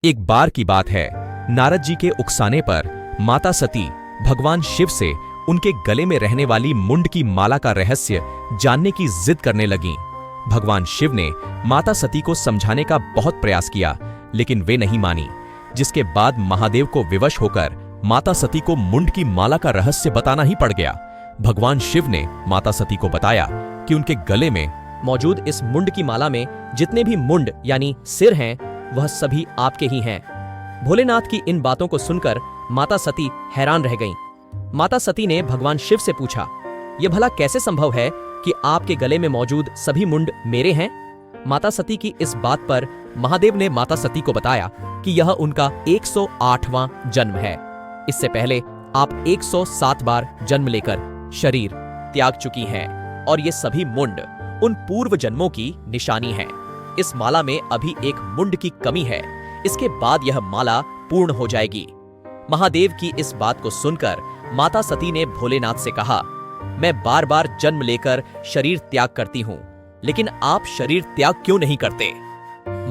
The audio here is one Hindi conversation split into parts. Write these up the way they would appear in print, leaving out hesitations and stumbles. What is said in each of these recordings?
एक बार की बात है, नारद जी के उकसाने पर माता सती भगवान शिव से उनके गले में रहने वाली मुंड की माला का रहस्य जानने की जिद करने लगीं। भगवान शिव ने माता सती को समझाने का बहुत प्रयास किया, लेकिन वे नहीं मानी, जिसके बाद महादेव को विवश होकर माता सती को मुंड की माला का रहस्य बताना ही पड़ गया। भगवान शिव ने माता सती को बताया कि उनके गले में मौजूद इस मुंड की माला में जितने भी मुंड यानी सिर हैं, वह सभी आपके ही हैं। भोलेनाथ की इन बातों को सुनकर माता सती हैरान रह गईं। माता सती ने भगवान शिव से पूछा, यह भला कैसे संभव है कि आपके गले में मौजूद सभी मुंड मेरे हैं? माता सती की इस बात पर महादेव ने माता सती को बताया कि यह उनका 108वां जन्म है। इससे पहले आप 107 बार जन्म लेकर शरीर त्याग चुकी हैं और ये सभी मुंड उन पूर्व जन्मों की निशानी है। इस माला में अभी एक मुंड की कमी है, इसके बाद यह माला पूर्ण हो जाएगी। महादेव की इस बात को सुनकर माता सती ने भोलेनाथ से कहा, मैं बार बार जन्म लेकर शरीर त्याग करती हूँ, लेकिन आप शरीर त्याग क्यों नहीं करते?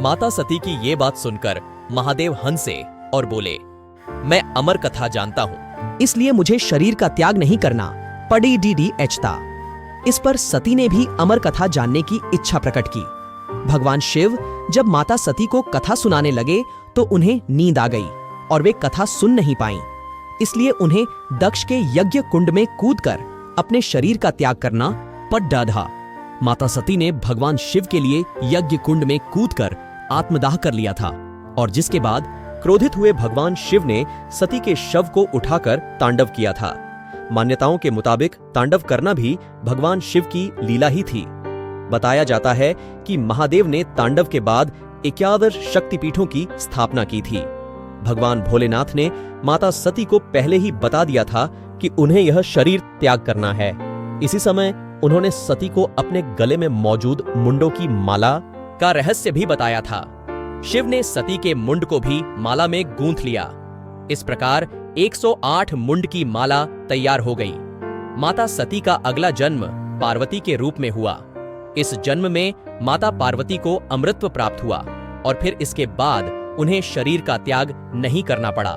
माता सती की ये बात सुनकर महादेव हंसे और बोले, मैं अमर कथा जानता हूँ, इसलिए मुझे शरीर का त्याग नहीं करना पड़ी डी एचता। इस पर सती ने भी अमर कथा जानने की इच्छा प्रकट की। भगवान शिव जब माता सती को कथा सुनाने लगे तो उन्हें नींद आ गई और वे कथा सुन नहीं पाईं। इसलिए उन्हें दक्ष के यज्ञ कुंड में कूदकर अपने शरीर का त्याग करना पड़ डाढ़ा। माता सती ने भगवान शिव के लिए यज्ञ कुंड में कूदकर आत्मदाह कर लिया था और जिसके बाद क्रोधित हुए भगवान शिव ने सती के शव को उठाकर तांडव किया था। मान्यताओं के मुताबिक तांडव करना भी भगवान शिव की लीला ही थी। बताया जाता है कि महादेव ने तांडव के बाद 51 शक्तिपीठों की स्थापना की थी। भगवान भोलेनाथ ने माता सती को पहले ही बता दिया था कि उन्हें यह शरीर त्याग करना है। इसी समय उन्होंने सती को अपने गले में मौजूद मुंडों की माला का रहस्य भी बताया था। शिव ने सती के मुंड को भी माला में गूंथ लिया। इस प्रकार 108 मुंड की माला तैयार हो गई। माता सती का अगला जन्म पार्वती के रूप में हुआ। इस जन्म में माता पार्वती को अमृतत्व प्राप्त हुआ और फिर इसके बाद उन्हें शरीर का त्याग नहीं करना पड़ा।